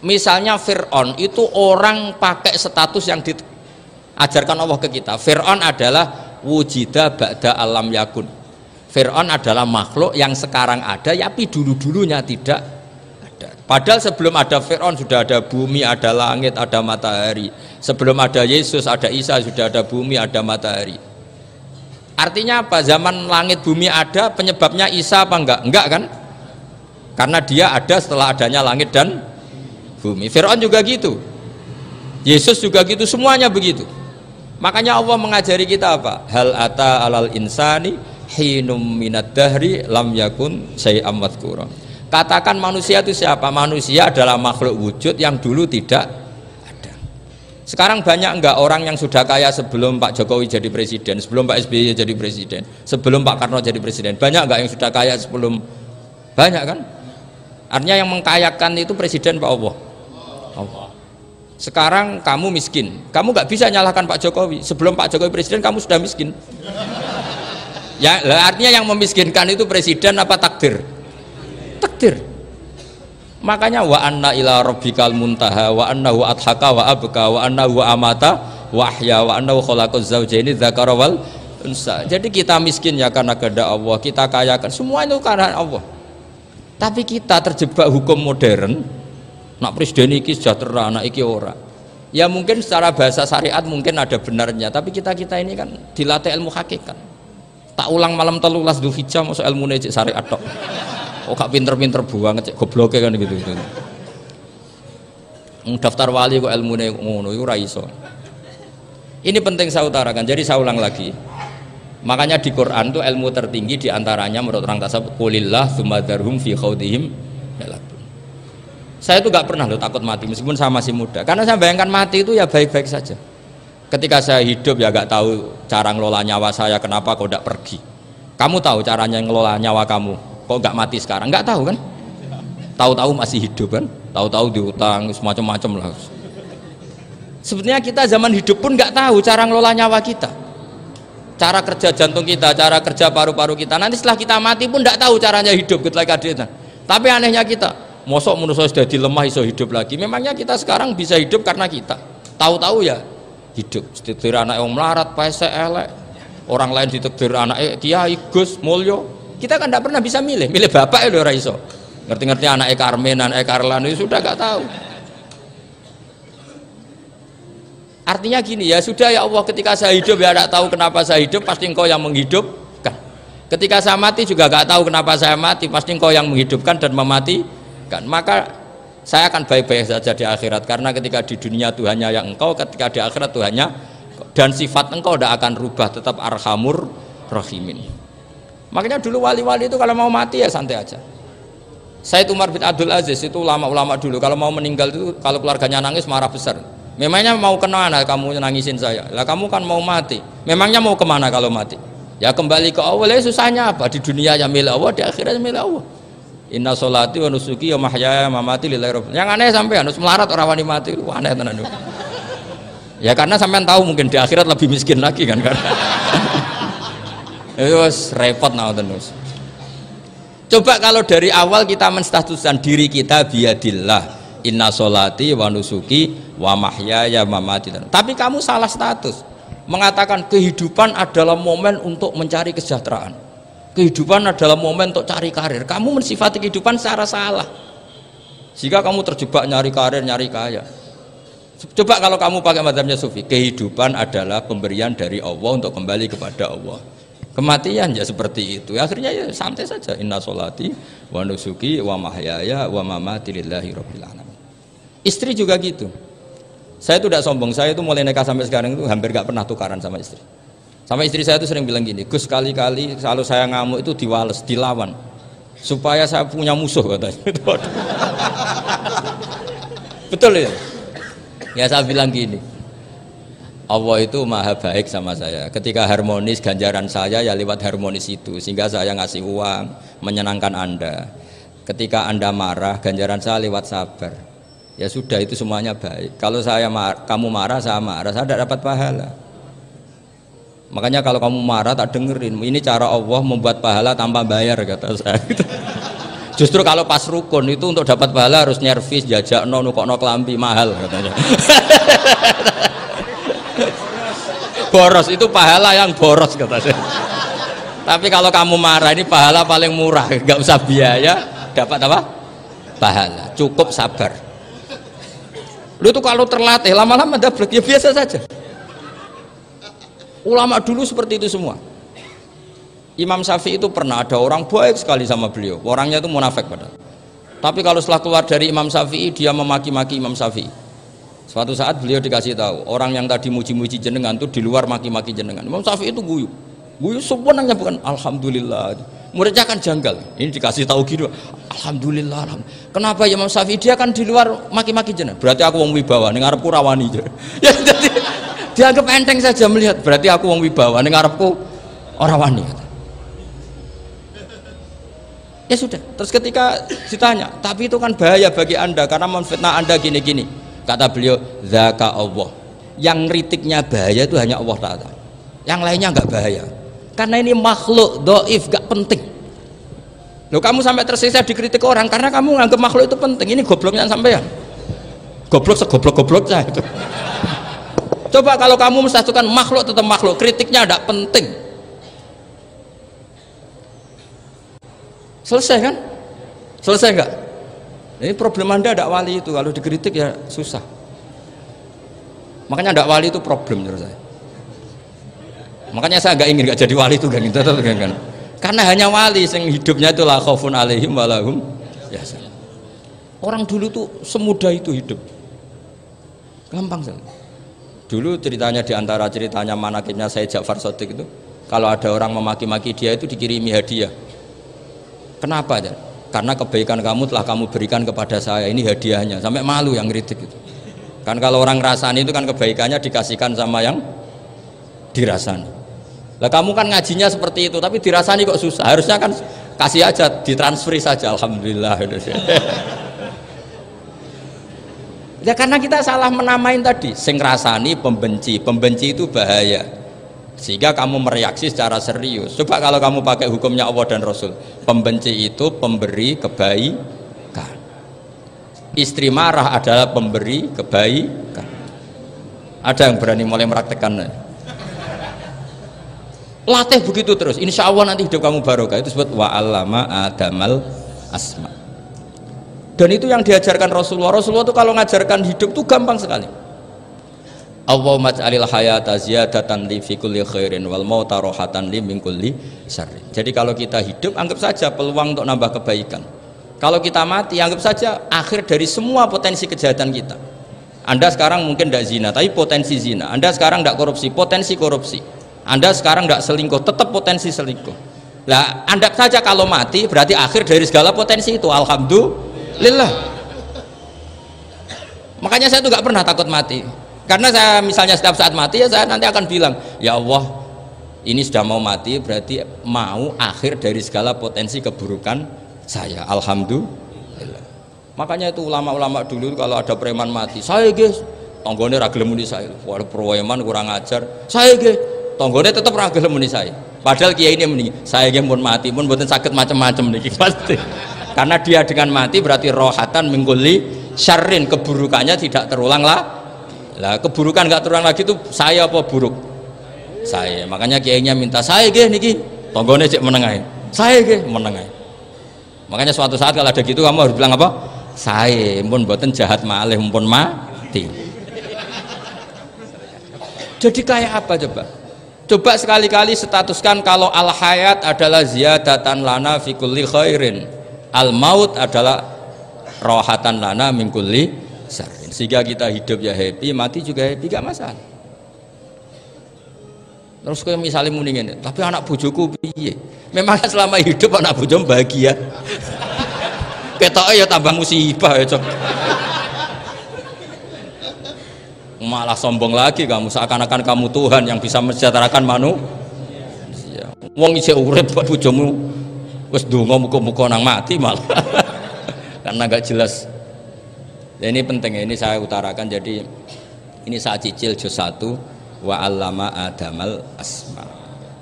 Misalnya Fir'aun itu orang pakai status yang diajarkan Allah ke kita. Fir'aun adalah wujida ba'da alam yakun. Fir'aun adalah makhluk yang sekarang ada, tapi dulu-dulunya tidak ada. Padahal sebelum ada Fir'aun sudah ada bumi, ada langit, ada matahari. Sebelum ada Yesus, ada Isa, sudah ada bumi, ada matahari. Artinya apa? Zaman langit bumi ada, penyebabnya Isa apa enggak? Enggak kan? Karena dia ada setelah adanya langit dan bumi. Fir'aun juga gitu, Yesus juga gitu, semuanya begitu. Makanya Allah mengajari kita apa? Hal ata alal insani hinum minad dahri lam yakun syai'am madhkura. Katakan manusia itu siapa? Manusia adalah makhluk wujud yang dulu tidak ada. Sekarang banyak enggak orang yang sudah kaya sebelum Pak Jokowi jadi presiden, sebelum Pak SBY jadi presiden, sebelum Pak Karno jadi presiden? Banyak enggak yang sudah kaya sebelum? Banyak kan? Artinya yang mengkayakan itu presiden Pak Allah. Sekarang kamu miskin, kamu nggak bisa nyalahkan Pak Jokowi. Sebelum Pak Jokowi presiden kamu sudah miskin. Ya, artinya yang memiskinkan itu presiden apa takdir? Takdir. Makanya wa anna ila rabbikal muntaha wa annahu adhaka wa abka wa annahu amata wa ahya wa annahu khalaqaz zawjaini dzakara wal unsa. Jadi kita miskin ya karena kehendak Allah, kita kaya kan semua itu karena Allah. Tapi kita terjebak hukum modern, nak presiden iki sejahtera, nak iki ora. Ya mungkin secara bahasa syariat mungkin ada benarnya, tapi kita ini kan dilatih ilmu hakikat. Tak ulang malam 13 Dzulhijjah masuk ilmu cek syariat tok. Oh gak pinter-pinter banget cek gobloke kan gitu. Daftar wali kok ilmune ngono iku ora iso. Ini penting saya utarakan. Jadi saya ulang lagi. Makanya di Quran itu ilmu tertinggi diantaranya menurut orang tasawuf qulillah tsumma dzarhum fi khaudihim yalabun. Saya itu gak pernah loh takut mati meskipun saya masih muda, karena saya bayangkan mati itu ya baik-baik saja. Ketika saya hidup ya gak tahu cara ngelola nyawa saya, kenapa kok gak pergi? Kamu tahu caranya ngelola nyawa kamu, kok gak mati sekarang? Gak tahu kan? Tahu-tahu masih hidup kan? Tahu-tahu diutang semacam-macam lah. Sebetulnya kita zaman hidup pun gak tahu cara ngelola nyawa kita, cara kerja jantung kita, cara kerja paru-paru kita. Nanti setelah kita mati pun tidak tahu caranya hidup ketika kita. Tapi anehnya kita, mosok manusia sudah dilemah iso hidup lagi. Memangnya kita sekarang bisa hidup karena kita tahu-tahu ya hidup. Ditakdir anak yang melarat, pesek, elek. Orang lain ditakdir anak Kiai, Gus, Mulyo. Kita kan tidak pernah bisa milih bapak ya ora iso. Ngerti-ngerti anak Karmen, anak Karlan itu sudah gak tahu. Artinya gini, ya sudah ya Allah, ketika saya hidup ya tidak tahu kenapa saya hidup, pasti engkau yang menghidupkan. Ketika saya mati juga gak tahu kenapa saya mati, pasti engkau yang menghidupkan dan mematikan. Maka saya akan baik-baik saja di akhirat, karena ketika di dunia Tuhannya yang engkau, ketika di akhirat Tuhannya, dan sifat engkau tidak akan rubah, tetap arhamur rahimin. Makanya dulu wali-wali itu kalau mau mati ya santai aja. Sayyid Umar bin Abdul Aziz itu ulama-ulama dulu, kalau mau meninggal itu kalau keluarganya nangis marah besar. Memangnya mau kemana kamu nangisin saya? Lah kamu kan mau mati. Memangnya mau kemana kalau mati? Ya kembali ke Allah. Ya susahnya apa? Di dunia ya milik Allah, di akhirat milik Allah. Inna sholati wa nusuki wa mahyaya wa mamati lillahi rabbil. Yang aneh sampai harus melarat orang wani mati. Wah, aneh tenan. Ya karena sampean tahu mungkin di akhirat lebih miskin lagi kan. Itu repot nah terus. Coba kalau dari awal kita menstatuskan diri kita biadillah. Inna sholati wa nusuki wa mahyaya wa mamati. Tapi kamu salah status, mengatakan kehidupan adalah momen untuk mencari kesejahteraan, kehidupan adalah momen untuk cari karir. Kamu mensifati kehidupan secara salah, jika kamu terjebak nyari karir, nyari kaya. Coba kalau kamu pakai mazhabnya Sufi, kehidupan adalah pemberian dari Allah untuk kembali kepada Allah. Kematian ya seperti itu. Akhirnya ya santai saja. Inna sholati wa nusuki wa mahyaya wa mamati lillahi rabbil alamin. Istri juga gitu. Saya itu tidak sombong, saya itu mulai nikah sampai sekarang itu hampir gak pernah tukaran sama istri. Sama istri saya itu sering bilang gini, Gus kali-kali kalau saya ngamuk itu diwales, dilawan, supaya saya punya musuh katanya. Betul ya? Ya saya bilang gini, Allah itu maha baik sama saya. Ketika harmonis, ganjaran saya ya lewat harmonis itu, sehingga saya ngasih uang menyenangkan Anda. Ketika Anda marah, ganjaran saya lewat sabar. Ya sudah, itu semuanya baik. Kalau kamu marah, saya tidak dapat pahala. Makanya kalau kamu marah tak dengerin. Ini cara Allah membuat pahala tanpa bayar kata saya. Justru kalau pas rukun itu untuk dapat pahala harus nyervis, jajakno, nukokno kelambi mahal katanya. Boros itu pahala yang boros katanya. Tapi kalau kamu marah ini pahala paling murah, nggak usah biaya, dapat apa? Pahala, cukup sabar. Lu itu kalau terlatih lama-lama dapat ya biasa saja. Ulama dulu seperti itu semua. Imam Syafi'i itu pernah ada orang baik sekali sama beliau, orangnya itu munafik padahal. Tapi kalau setelah keluar dari Imam Syafi'i dia memaki-maki Imam Syafi'i. Suatu saat beliau dikasih tahu orang yang tadi muji-muji jenengan itu di luar maki-maki jenengan. Imam Syafi'i itu guyu sebenarnya bukan alhamdulillah. Muridnya kan janggal. Ini dikasih tahu gitu, alhamdulillah, alhamdulillah. Kenapa ya Imam Syafi'i dia kan di luar maki-maki jenengan? Berarti aku wong wibawa, ning ngarepku rawani. Ya jadi dianggap enteng saja melihat. Berarti aku wong wibawa, ning ngarepku ora wani. Ya sudah, terus ketika ditanya, tapi itu kan bahaya bagi anda karena memfitnah anda gini-gini. Kata beliau, zaka Allah. Yang kritiknya bahaya itu hanya Allah Ta'ala. Yang lainnya enggak bahaya. Karena ini makhluk, doif, gak penting. Loh kamu sampai tersiksa dikritik orang karena kamu nganggap makhluk itu penting. Ini gobloknya sampean. Goblok segoblok-gobloknya itu. Coba kalau kamu mensatukan makhluk tetap makhluk, kritiknya enggak penting. Selesai kan? Selesai enggak? Ini problem anda ada wali itu, kalau dikritik ya susah. Makanya ada wali itu problem menurut saya. Makanya saya enggak ingin enggak jadi wali itu kan. Karena hanya wali yang hidupnya itu la khaufun alaihim walahum yahzanun. Orang dulu tuh semudah itu hidup. Gampang sekali. Dulu ceritanya diantara ceritanya manakibnya Sayyid Ja'far Shadiq itu, kalau ada orang memaki-maki dia itu dikirimi hadiah. Kenapa ya? Karena kebaikan kamu telah kamu berikan kepada saya, ini hadiahnya. Sampai malu yang kritik itu. Kan kalau orang rasani itu kan kebaikannya dikasihkan sama yang dirasani. Lah kamu kan ngajinya seperti itu, tapi dirasani kok susah. Harusnya kan kasih aja, ditransferi saja. Alhamdulillah. Ya karena kita salah menamain tadi. Sing rasani pembenci, pembenci itu bahaya. Sehingga kamu mereaksi secara serius. Coba kalau kamu pakai hukumnya Allah dan Rasul, pembenci itu pemberi kebaikan, istri marah adalah pemberi kebaikan. Ada yang berani mulai meraktekan? Latih begitu terus, insya Allah nanti hidup kamu barokah. Itu disebut wa'allama adamal asma. Dan itu yang diajarkan Rasulullah. Rasulullah itu kalau ngajarkan hidup itu gampang sekali. Allahumma ja'alil hayata ziyadatan li fi kulli khairin wal mauta rohatan li min kulli syarrin. Jadi kalau kita hidup anggap saja peluang untuk nambah kebaikan. Kalau kita mati anggap saja akhir dari semua potensi kejahatan kita. Anda sekarang mungkin tidak zina tapi potensi zina. Anda sekarang tidak korupsi, potensi korupsi. Anda sekarang tidak selingkuh, tetap potensi selingkuh. Lah anggap saja kalau mati berarti akhir dari segala potensi itu. Alhamdulillah. Makanya saya tuh nggak pernah takut mati. Karena saya misalnya setiap saat mati ya saya nanti akan bilang, ya Allah ini sudah mau mati berarti mau akhir dari segala potensi keburukan saya. Alhamdulillah. Makanya itu ulama-ulama dulu kalau ada preman mati, saya guys tonggone ra gelem muni saya. Wah preman kurang ajar. Saya guys tonggone tetap ra gelem muni saya. Padahal kiai ini muni, saya guys pun mati pun mboten saged macam-macam niki pasti. Karena dia dengan mati berarti rohatan mengguli syarrin, keburukannya tidak terulang lah. Lah keburukan nggak terulang lagi itu saya apa buruk? Saya. Makanya kiainya minta saya ge niki tonggone cek menengai. Saya ge menengai. Makanya suatu saat kalau ada gitu kamu harus bilang apa? Saya pun buatan jahat malih pun mati. Jadi kayak apa coba? Coba sekali-kali statuskan kalau al hayat adalah ziyadatan lana fi kulli khairin. Al maut adalah rohatan lana min kulli syarrin. Sehingga kita hidup ya happy, mati juga happy, gak masalah. Terus kayak misalnya mendingin, tapi anak bojoku piye? Memang selama hidup anak bojomu bahagia. Ketoknya ya tambah musibah ya cok. Malah sombong lagi kamu, seakan-akan kamu Tuhan yang bisa mensejahterakan manusia. Wong isih urip bojomu wis ndonga muga-muga nang mati malah. Karena gak jelas. Ya, ini penting ya, ini saya utarakan. Jadi ini saya cicil juz 1 wa allama adamal asma.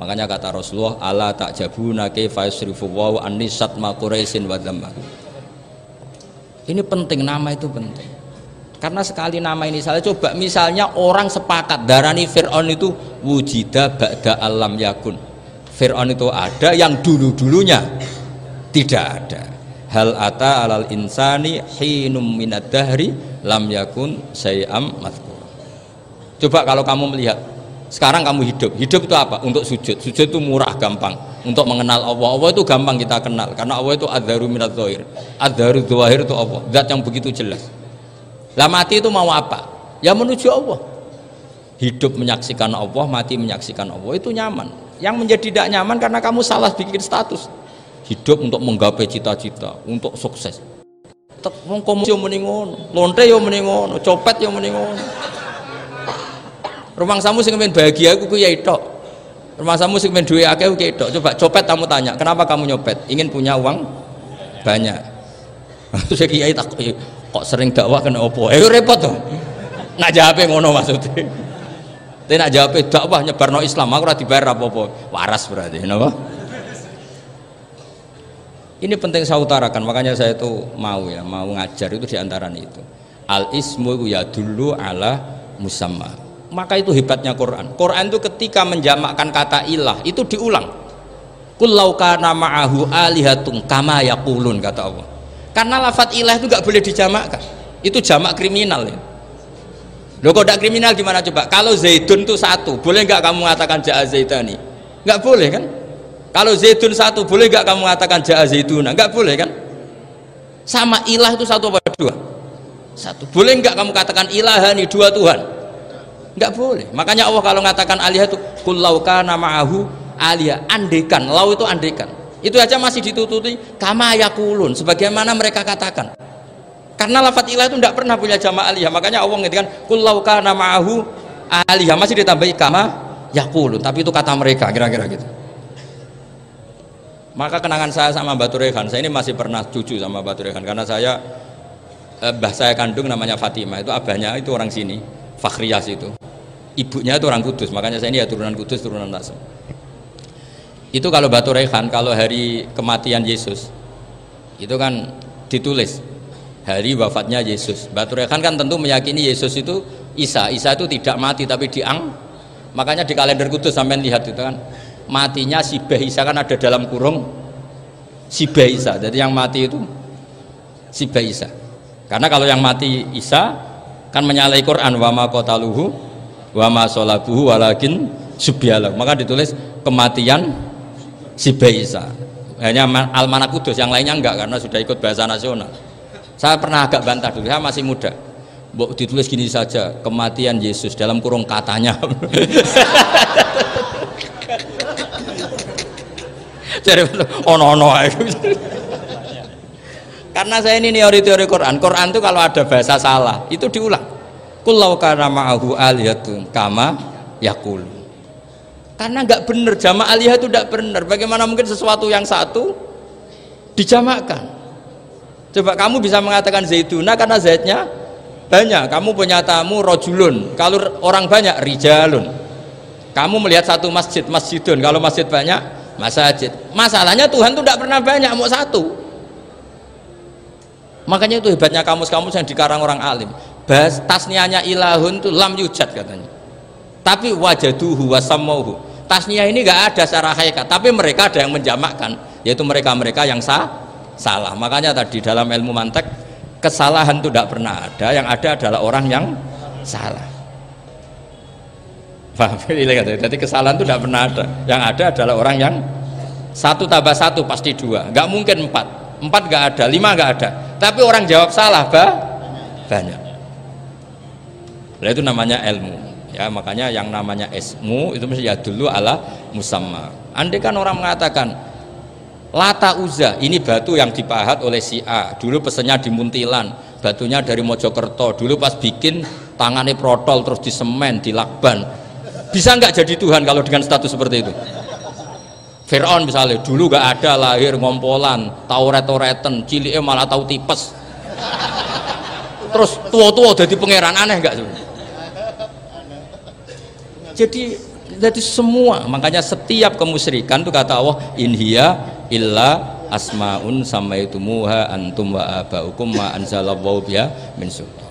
Makanya kata Rasulullah, ala ta'jabuna kaifa yusrifu wa annisat ma quraisin wa dhamma. Ini penting, nama itu penting. Karena sekali nama ini salah, coba misalnya orang sepakat darani Fir'aun itu wujida ba'da alam yakun. Fir'aun itu ada yang dulu-dulunya tidak ada. Hal ata alal insani hinum minad dahri lam yakun syai'am madhkur. Coba kalau kamu melihat sekarang kamu hidup itu apa? Untuk sujud. Sujud itu murah, gampang. Untuk mengenal Allah. Allah itu gampang kita kenal karena Allah itu adzaru minadz dzahir. Adzaru dzahir itu Allah, zat yang begitu jelas. Lah mati itu mau apa? Ya menuju Allah. Hidup menyaksikan Allah, mati menyaksikan Allah, itu nyaman. Yang menjadi tidak nyaman karena kamu salah bikin status. Hidup untuk menggapai cita-cita, untuk sukses. Wong komunis yo muni ngono, lonte yo muni ngono, copet yo muni ngono. Rumangsamu sing men bahagia iku ya tok. Rumangsamu sing men duwe akeh ku tok. Coba copet kamu tanya, kenapa kamu nyopet? Ingin punya uang banyak. Terus kiai takut, kok sering dakwah kena opo? Repot to. Nak jawabe ngono maksudnya. Tapi nak jawabe dakwah nyebarno Islam, aku ora dibayar apa-apa. Waras berarti, napa? Ini penting saya utarakan, makanya saya itu mau ngajar itu diantaranya itu. Al ismu ya dulu ala musamma. Maka itu hebatnya Quran. Quran itu ketika menjamakkan kata ilah itu diulang. Qul law kana ma'ahu alihatun kama yaqulun, kata Allah. Karena lafadz ilah itu nggak boleh dijamakkan. Itu jamak kriminal ya. Loh kok tidak kriminal gimana coba? Kalau Zaidun itu satu, boleh nggak kamu mengatakan ja'a Zaidani? Nggak boleh kan? Kalau Zaidun satu, boleh nggak kamu mengatakan ja'a Zaiduna? Nggak boleh kan? Sama ilah itu satu apa dua? Satu. Boleh nggak kamu katakan ilahani, dua Tuhan? Nggak boleh. Makanya Allah kalau mengatakan alihah itu qul law kana ma'ahu alihah, andekan. Lau itu andekan. Itu aja masih ditututi kama yaqulun, sebagaimana mereka katakan. Karena lafadz ilah itu tidak pernah punya jamak alihah. Makanya Allah mengatakan qul law kana ma'ahu alihah, masih ditambahi kama yaqulun, tapi itu kata mereka, kira-kira gitu. Maka kenangan saya sama Mbah Turehan, saya ini masih pernah cucu sama Mbah Turehan karena saya mbah saya kandung namanya Fatimah, itu abahnya itu orang sini, Fakhriyas itu. Ibunya itu orang Kudus, makanya saya ini ya turunan Kudus, turunan Tasem. Itu kalau Mbah Turehan, kalau hari kematian Yesus itu kan ditulis hari wafatnya Yesus. Mbah Turehan kan tentu meyakini Yesus itu Isa itu tidak mati tapi makanya di kalender Kudus sampai lihat itu kan matinya Sibah Isa kan ada dalam kurung Sibah Isa, jadi yang mati itu Sibah Isa. Karena kalau yang mati Isa kan menyalahi Quran, wa ma qataluhu wa ma sholabuhu walakin subyalah, maka ditulis kematian Sibah Isa. Hanya Almanak Kudus, yang lainnya enggak karena sudah ikut bahasa nasional. Saya pernah agak bantah dulu, saya masih muda. Mbok ditulis gini saja, kematian Yesus dalam kurung katanya. Jadi ono karena saya ini teori Quran itu kalau ada bahasa salah itu diulang. Qul law kana ma'ahu alihatun kama yaqul. Karena nggak benar, jamak alihah itu tidak benar. Bagaimana mungkin sesuatu yang satu dijamakkan? Coba kamu bisa mengatakan Zaiduna karena zaitnya banyak. Kamu punya tamu rojulun, kalau orang banyak rijalun. Kamu melihat satu masjid, masjidun, kalau masjid banyak masajid. Masalahnya Tuhan itu tidak pernah banyak, mau satu. Makanya itu hebatnya kamus-kamus yang dikarang orang alim. Bahas tasniahnya ilahun itu lam yujad katanya. Tapi wajaduhu wasamauhu. Tasniah ini nggak ada secara hakikat, tapi mereka ada yang menjamakkan, yaitu mereka-mereka yang salah. Makanya tadi dalam ilmu mantek kesalahan itu tidak pernah ada, yang ada adalah orang yang salah. Jadi kesalahan itu tidak pernah ada, yang ada adalah orang yang satu tambah satu pasti dua, nggak mungkin empat nggak ada, lima nggak ada, tapi orang jawab salah banyak. Nah, itu namanya ilmu ya. Makanya yang namanya ismu itu mesti ya dulu ala musamma. Andai kan orang mengatakan Lata Uzza ini batu yang dipahat oleh si A, dulu pesennya di Muntilan, batunya dari Mojokerto, dulu pas bikin tangannya protol terus disemen, dilakban. Bisa nggak jadi Tuhan kalau dengan status seperti itu? Fir'aun misalnya dulu nggak ada, lahir ngompolan, tahu retoreten, ciliknya malah tahu tipes, terus tua-tua jadi pangeran, aneh nggak sih? Jadi Jadi semua, makanya setiap kemusyrikan itu kata Allah in hiya illa asmaun samaitumuha antum wa abaukum ma anzalallahu biha min sultan.